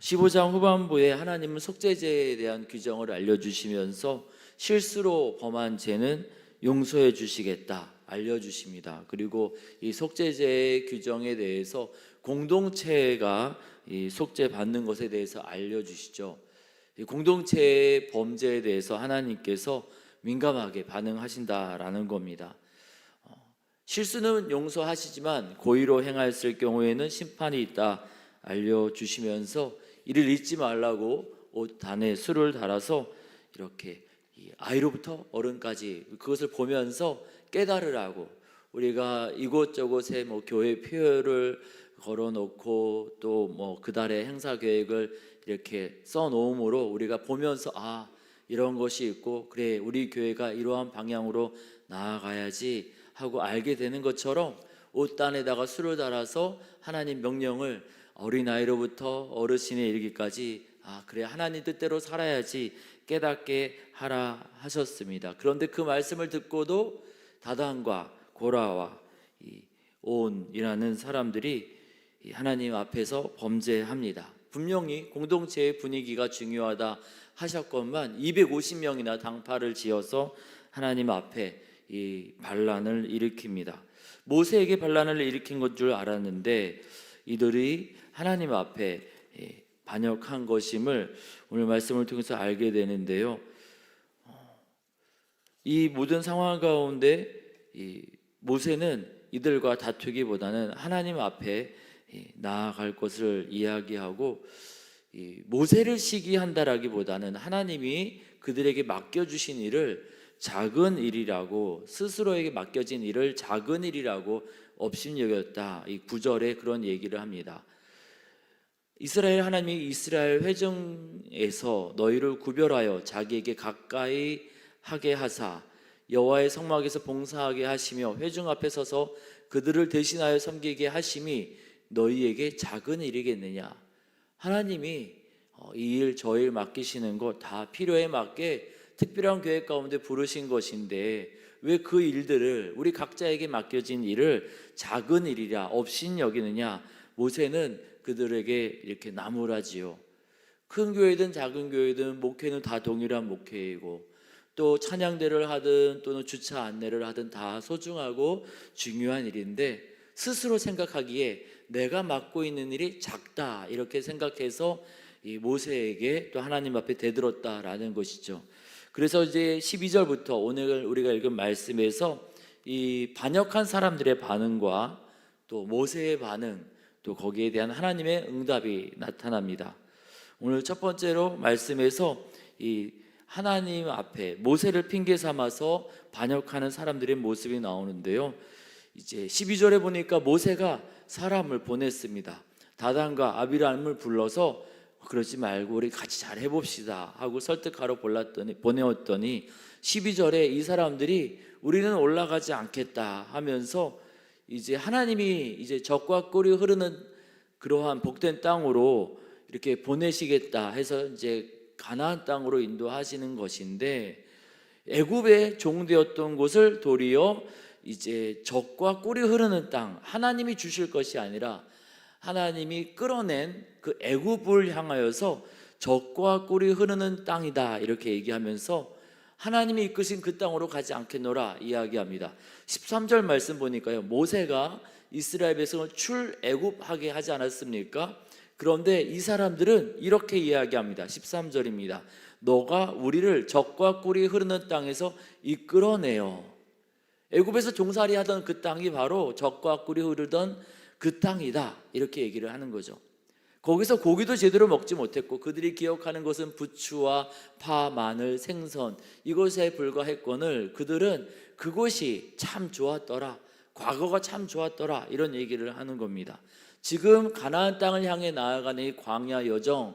15장 후반부에 하나님은 속죄제에 대한 규정을 알려주시면서 실수로 범한 죄는 용서해 주시겠다 알려주십니다. 그리고 이 속죄제의 규정에 대해서 공동체가 이 속죄 받는 것에 대해서 알려주시죠. 이 공동체의 범죄에 대해서 하나님께서 민감하게 반응하신다라는 겁니다. 실수는 용서하시지만 고의로 행하였을 경우에는 심판이 있다 알려주시면서 이를 잊지 말라고 옷 안에 술을 달아서 이렇게 아이로부터 어른까지 그것을 보면서 깨달으라고, 우리가 이곳저곳에 교회 표를 걸어놓고 또 그달의 행사 계획을 이렇게 써놓음으로 우리가 보면서 이런 것이 있고, 그래 우리 교회가 이러한 방향으로 나아가야지 하고 알게 되는 것처럼 옷단에다가 술을 달아서 하나님 명령을 어린아이로부터 어르신에 이르기까지 그래 하나님 뜻대로 살아야지 깨닫게 하라 하셨습니다. 그런데 그 말씀을 듣고도 다단과 고라와 온이라는 사람들이 하나님 앞에서 범죄합니다. 분명히 공동체의 분위기가 중요하다 하셨건만 250명이나 당파를 지어서 하나님 앞에 이 반란을 일으킵니다. 모세에게 반란을 일으킨 것 줄 알았는데 이들이 하나님 앞에 반역한 것임을 오늘 말씀을 통해서 알게 되는데요. 이 모든 상황 가운데 모세는 이들과 다투기보다는 하나님 앞에 나아갈 것을 이야기하고, 모세를 시기한다라기보다는 하나님이 그들에게 맡겨주신 일을 작은 일이라고, 스스로에게 맡겨진 일을 작은 일이라고 업신여겼다. 이 9절에 그런 얘기를 합니다. 이스라엘 하나님이 이스라엘 회중에서 너희를 구별하여 자기에게 가까이 하게 하사 여호와의 성막에서 봉사하게 하시며 회중 앞에 서서 그들을 대신하여 섬기게 하심이 너희에게 작은 일이겠느냐. 하나님이 이 일 저 일 맡기시는 것 다 필요에 맞게 특별한 계획 가운데 부르신 것인데 왜 그 일들을, 우리 각자에게 맡겨진 일을 작은 일이라 업신 여기느냐. 모세는 그들에게 이렇게 나무라지요. 큰 교회든 작은 교회든 목회는 다 동일한 목회이고, 또 찬양대를 하든 또는 주차 안내를 하든 다 소중하고 중요한 일인데 스스로 생각하기에 내가 맡고 있는 일이 작다 이렇게 생각해서 이 모세에게 또 하나님 앞에 대들었다라는 것이죠. 그래서 이제 12절부터 오늘 우리가 읽은 말씀에서 이 반역한 사람들의 반응과 또 모세의 반응, 또 거기에 대한 하나님의 응답이 나타납니다. 오늘 첫 번째로 말씀에서 이 하나님 앞에 모세를 핑계 삼아서 반역하는 사람들의 모습이 나오는데요. 이제 12절에 보니까 모세가 사람을 보냈습니다. 다단과 아비람을 불러서 그러지 말고 우리 같이 잘 해봅시다 하고 설득하러 보내었더니 12절에 이 사람들이 우리는 올라가지 않겠다 하면서 이제 하나님이 이제 젖과 꿀이 흐르는 그러한 복된 땅으로 이렇게 보내시겠다 해서 이제 가나안 땅으로 인도하시는 것인데, 애굽의 종되었던 곳을 도리어 이제 젖과 꿀이 흐르는 땅, 하나님이 주실 것이 아니라 하나님이 끌어낸 그 애굽을 향하여서 젖과 꿀이 흐르는 땅이다 이렇게 얘기하면서 하나님이 이끄신 그 땅으로 가지 않겠노라 이야기합니다. 13절 말씀 보니까요, 모세가 이스라엘 백성을 출애굽하게 하지 않았습니까? 그런데 이 사람들은 이렇게 이야기합니다. 13절입니다. 너가 우리를 젖과 꿀이 흐르는 땅에서 이끌어내요. 애굽에서 종살이 하던 그 땅이 바로 젖과 꿀이 흐르던 그 땅이다 이렇게 얘기를 하는 거죠. 거기서 고기도 제대로 먹지 못했고 그들이 기억하는 것은 부추와 파, 마늘, 생선 이것에 불과했거늘 그들은 그곳이 참 좋았더라, 과거가 참 좋았더라 이런 얘기를 하는 겁니다. 지금 가나안 땅을 향해 나아가는 이 광야 여정,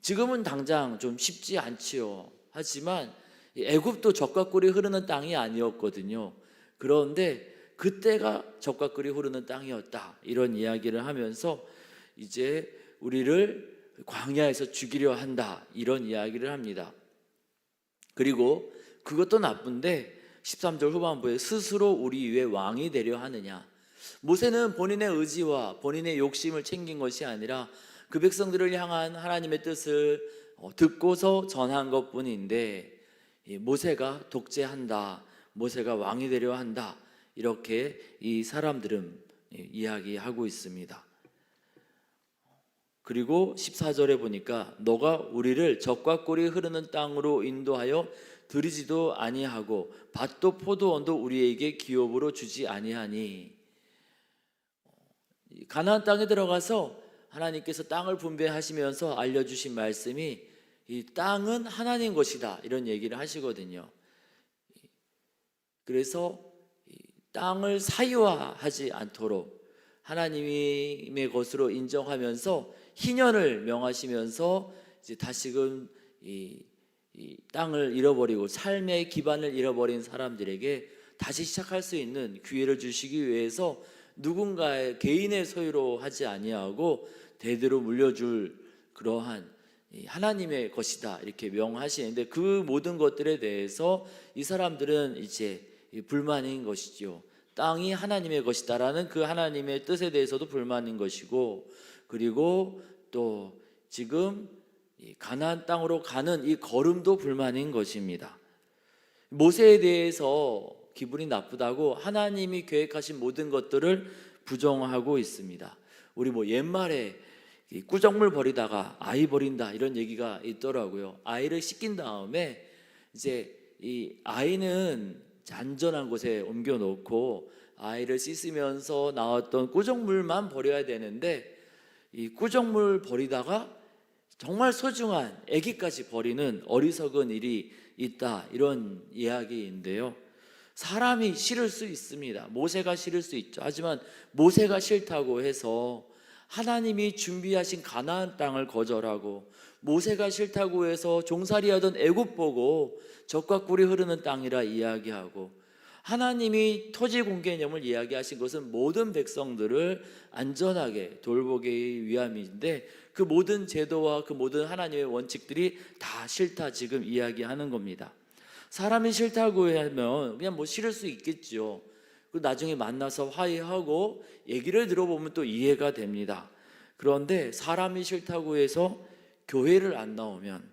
지금은 당장 좀 쉽지 않지요. 하지만 애굽도 젖과 꿀이 흐르는 땅이 아니었거든요. 그런데 그때가 젖과 꿀이 흐르는 땅이었다 이런 이야기를 하면서 이제 우리를 광야에서 죽이려 한다 이런 이야기를 합니다. 그리고 그것도 나쁜데 13절 후반부에 스스로 우리 위에 왕이 되려 하느냐. 모세는 본인의 의지와 본인의 욕심을 챙긴 것이 아니라 그 백성들을 향한 하나님의 뜻을 듣고서 전한 것뿐인데, 모세가 독재한다, 모세가 왕이 되려 한다, 이렇게 이 사람들은 이야기하고 있습니다. 그리고 14절에 보니까 너가 우리를 적과 꿀이 흐르는 땅으로 인도하여 들이지도 아니하고 밭도 포도원도 우리에게 기업으로 주지 아니하니, 가나안 땅에 들어가서 하나님께서 땅을 분배하시면서 알려주신 말씀이 이 땅은 하나님 것이다, 이런 얘기를 하시거든요. 그래서 땅을 사유화하지 않도록 하나님의 것으로 인정하면서 희년을 명하시면서 이제 다시금 이 땅을 잃어버리고 삶의 기반을 잃어버린 사람들에게 다시 시작할 수 있는 기회를 주시기 위해서 누군가의 개인의 소유로 하지 아니하고 대대로 물려줄 그러한 하나님의 것이다, 이렇게 명하시는데, 그 모든 것들에 대해서 이 사람들은 이제 불만인 것이죠. 땅이 하나님의 것이다라는 그 하나님의 뜻에 대해서도 불만인 것이고, 그리고 또 지금 가나안 땅으로 가는 이 걸음도 불만인 것입니다. 모세에 대해서 기분이 나쁘다고 하나님이 계획하신 모든 것들을 부정하고 있습니다. 우리 옛말에 꾸정물 버리다가 아이 버린다, 이런 얘기가 있더라고요. 아이를 씻긴 다음에 이제 이 아이는 안전한 곳에 옮겨 놓고 아이를 씻으면서 나왔던 꾸정물만 버려야 되는데, 이 꾸정물 버리다가 정말 소중한 아기까지 버리는 어리석은 일이 있다, 이런 이야기인데요. 사람이 싫을 수 있습니다. 모세가 싫을 수 있죠. 하지만 모세가 싫다고 해서 하나님이 준비하신 가나안 땅을 거절하고, 모세가 싫다고 해서 종살이하던 애굽 보고 젖과 꿀이 흐르는 땅이라 이야기하고, 하나님이 토지 공개념을 이야기하신 것은 모든 백성들을 안전하게 돌보기 위함인데, 그 모든 제도와 그 모든 하나님의 원칙들이 다 싫다, 지금 이야기하는 겁니다. 사람이 싫다고 하면 그냥 싫을 수 있겠죠. 나중에 만나서 화해하고 얘기를 들어보면 또 이해가 됩니다. 그런데 사람이 싫다고 해서 교회를 안 나오면,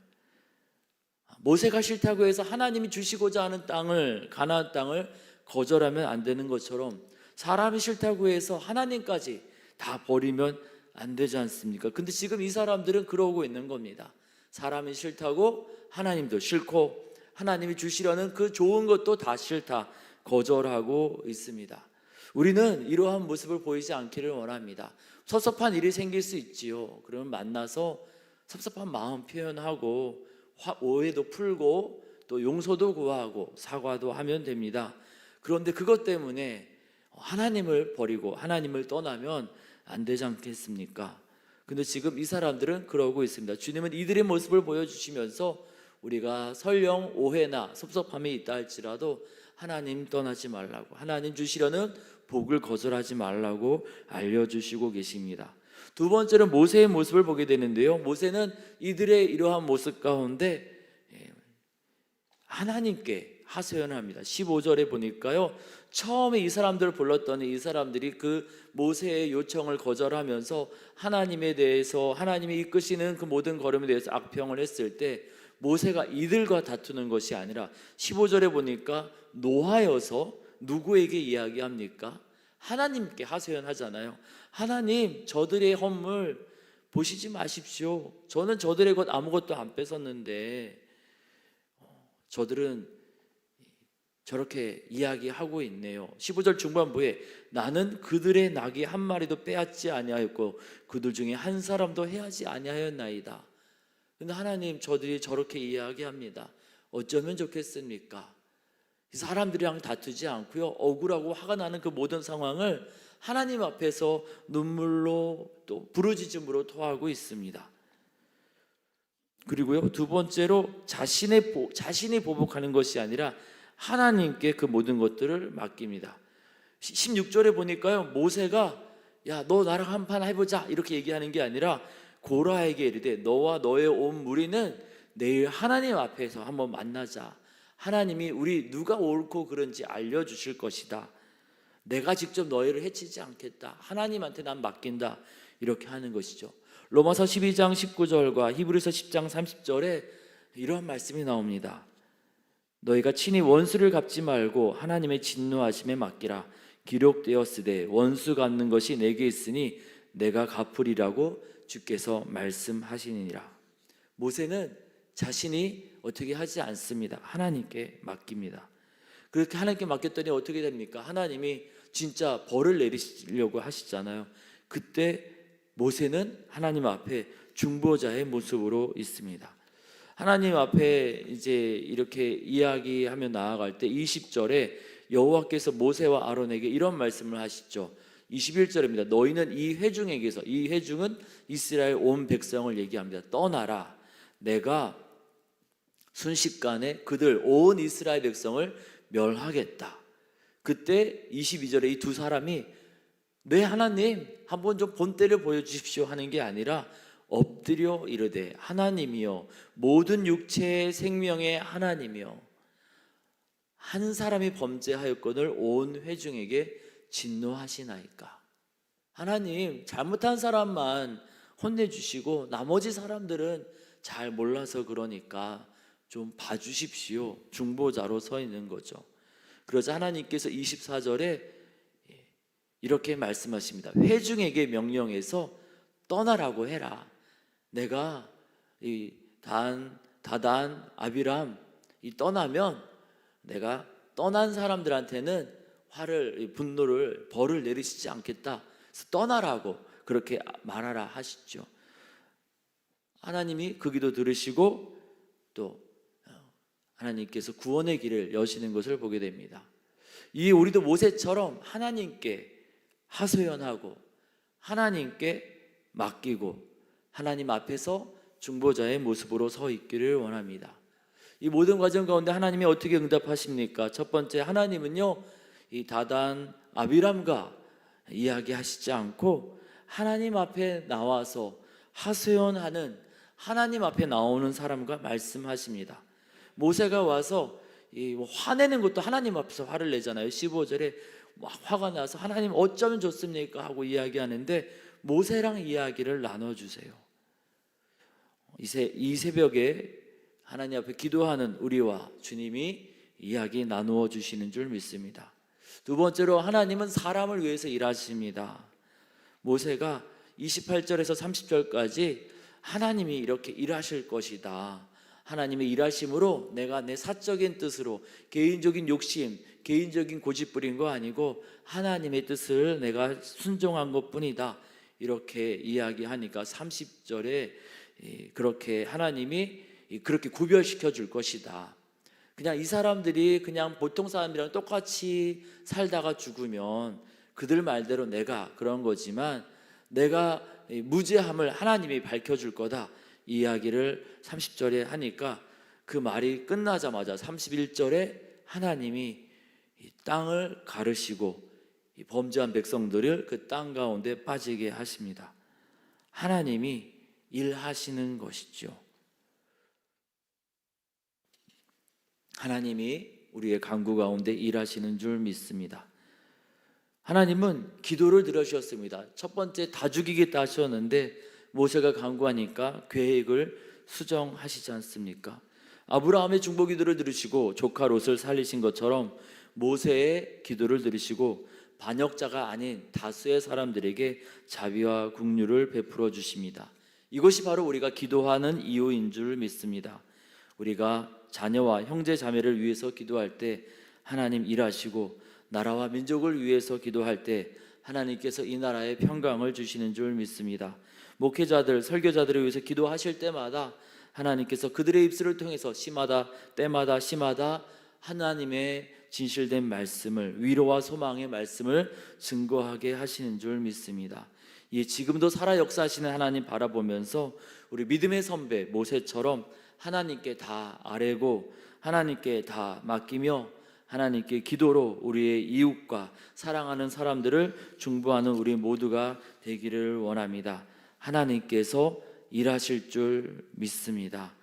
모세가 싫다고 해서 하나님이 주시고자 하는 땅을, 가나안 땅을 거절하면 안 되는 것처럼, 사람이 싫다고 해서 하나님까지 다 버리면 안 되지 않습니까? 근데 지금 이 사람들은 그러고 있는 겁니다. 사람이 싫다고 하나님도 싫고, 하나님이 주시려는 그 좋은 것도 다 싫다, 거절하고 있습니다. 우리는 이러한 모습을 보이지 않기를 원합니다. 섭섭한 일이 생길 수 있지요. 그러면 만나서 섭섭한 마음 표현하고 오해도 풀고 또 용서도 구하고 사과도 하면 됩니다. 그런데 그것 때문에 하나님을 버리고 하나님을 떠나면 안 되지 않겠습니까? 근데 지금 이 사람들은 그러고 있습니다. 주님은 이들의 모습을 보여주시면서 우리가 설령 오해나 섭섭함이 있다 할지라도 하나님 떠나지 말라고, 하나님 주시려는 복을 거절하지 말라고 알려주시고 계십니다. 두 번째는 모세의 모습을 보게 되는데요, 모세는 이들의 이러한 모습 가운데 하나님께 하소연합니다. 15절에 보니까요, 처음에 이 사람들을 불렀더니 이 사람들이 그 모세의 요청을 거절하면서 하나님에 대해서, 하나님이 이끄시는 그 모든 걸음에 대해서 악평을 했을 때, 모세가 이들과 다투는 것이 아니라 15절에 보니까 노하여서 누구에게 이야기합니까? 하나님께 하소연하잖아요. 하나님, 저들의 헌물 보시지 마십시오. 저는 저들의 것 아무것도 안 뺏었는데 저들은 저렇게 이야기하고 있네요. 15절 중반부에 나는 그들의 낙이 한 마리도 빼앗지 아니하였고 그들 중에 한 사람도 해하지 아니하였나이다. 근데 하나님, 저들이 저렇게 이야기합니다. 어쩌면 좋겠습니까? 사람들이랑 다투지 않고요, 억울하고 화가 나는 그 모든 상황을 하나님 앞에서 눈물로 또 부르짖음으로 토하고 있습니다. 그리고요, 두 번째로 자신이 보복하는 것이 아니라 하나님께 그 모든 것들을 맡깁니다. 16절에 보니까요, 모세가 야, 너 나랑 한판 해보자, 이렇게 얘기하는 게 아니라 고라에게 이르되 너와 너의 온 무리는 내일 하나님 앞에서 한번 만나자. 하나님이 우리 누가 옳고 그른지 알려주실 것이다. 내가 직접 너희를 해치지 않겠다. 하나님한테 난 맡긴다. 이렇게 하는 것이죠. 로마서 12장 19절과 히브리서 10장 30절에 이런 말씀이 나옵니다. 너희가 친히 원수를 갚지 말고 하나님의 진노하심에 맡기라. 기록되었으되 원수 갚는 것이 내게 있으니 내가 갚으리라고 주께서 말씀하시니라. 모세는 자신이 어떻게 하지 않습니다. 하나님께 맡깁니다. 그렇게 하나님께 맡겼더니 어떻게 됩니까? 하나님이 진짜 벌을 내리시려고 하시잖아요. 그때 모세는 하나님 앞에 중보자의 모습으로 있습니다. 하나님 앞에 이제 이렇게 이야기하며 나아갈 때 20절에 여호와께서 모세와 아론에게 이런 말씀을 하시죠. 21절입니다. 너희는 이 회중에게서, 이 회중은 이스라엘 온 백성을 얘기합니다. 떠나라. 내가 순식간에 그들 온 이스라엘 백성을 멸하겠다. 그때 22절에 이 두 사람이 네 하나님 한번 좀 본때를 보여주십시오 하는 게 아니라 엎드려 이르되 하나님이여 모든 육체의 생명의 하나님이여 한 사람이 범죄하였거늘 온 회중에게 진노하시나이까. 하나님 잘못한 사람만 혼내주시고 나머지 사람들은 잘 몰라서 그러니까 좀 봐주십시오. 중보자로 서 있는 거죠. 그러자 하나님께서 24절에 이렇게 말씀하십니다. 회중에게 명령해서 떠나라고 해라. 내가 이 다단, 아비람 떠나면 내가 떠난 사람들한테는 분노를, 벌을 내리시지 않겠다. 그래서 떠나라고 그렇게 말하라 하시죠. 하나님이 그 기도 들으시고 또 하나님께서 구원의 길을 여시는 것을 보게 됩니다. 이 우리도 모세처럼 하나님께 하소연하고 하나님께 맡기고 하나님 앞에서 중보자의 모습으로 서 있기를 원합니다. 이 모든 과정 가운데 하나님이 어떻게 응답하십니까? 첫 번째, 하나님은요 이 다단 아비람과 이야기하시지 않고 하나님 앞에 나와서 하소연하는, 하나님 앞에 나오는 사람과 말씀하십니다. 모세가 와서 화내는 것도 하나님 앞에서 화를 내잖아요. 15절에 막 화가 나서 하나님 어쩌면 좋습니까 하고 이야기하는데 모세랑 이야기를 나눠주세요. 이 새벽에 하나님 앞에 기도하는 우리와 주님이 이야기 나누어 주시는 줄 믿습니다. 두 번째로, 하나님은 사람을 위해서 일하십니다. 모세가 28절에서 30절까지 하나님이 이렇게 일하실 것이다, 하나님의 일하심으로 내가 내 사적인 뜻으로, 개인적인 욕심, 개인적인 고집부린 거 아니고 하나님의 뜻을 내가 순종한 것뿐이다, 이렇게 이야기하니까 30절에 그렇게 하나님이 그렇게 구별시켜 줄 것이다. 그냥 이 사람들이 그냥 보통 사람들이랑 똑같이 살다가 죽으면 그들 말대로 내가 그런 거지만 내가 무죄함을 하나님이 밝혀줄 거다, 이 이야기를 30절에 하니까 그 말이 끝나자마자 31절에 하나님이 이 땅을 가르시고 이 범죄한 백성들을 그 땅 가운데 빠지게 하십니다. 하나님이 일하시는 것이죠. 하나님이 우리의 간구 가운데 일하시는 줄 믿습니다. 하나님은 기도를 들으셨습니다. 첫 번째 다 죽이겠다 하셨는데 모세가 간구하니까 계획을 수정하시지 않습니까? 아브라함의 중보 기도를 들으시고 조카 롯을 살리신 것처럼 모세의 기도를 들으시고 반역자가 아닌 다수의 사람들에게 자비와 긍휼을 베풀어 주십니다. 이것이 바로 우리가 기도하는 이유인 줄 믿습니다. 우리가 자녀와 형제 자매를 위해서 기도할 때 하나님 일하시고, 나라와 민족을 위해서 기도할 때 하나님께서 이 나라에 평강을 주시는 줄 믿습니다. 목회자들, 설교자들을 위해서 기도하실 때마다 하나님께서 그들의 입술을 통해서 시마다 때마다 시마다 하나님의 진실된 말씀을, 위로와 소망의 말씀을 증거하게 하시는 줄 믿습니다. 지금도 살아 역사하시는 하나님 바라보면서 우리 믿음의 선배 모세처럼 하나님께 다 아뢰고 하나님께 다 맡기며 하나님께 기도로 우리의 이웃과 사랑하는 사람들을 중보하는 우리 모두가 되기를 원합니다. 하나님께서 일하실 줄 믿습니다.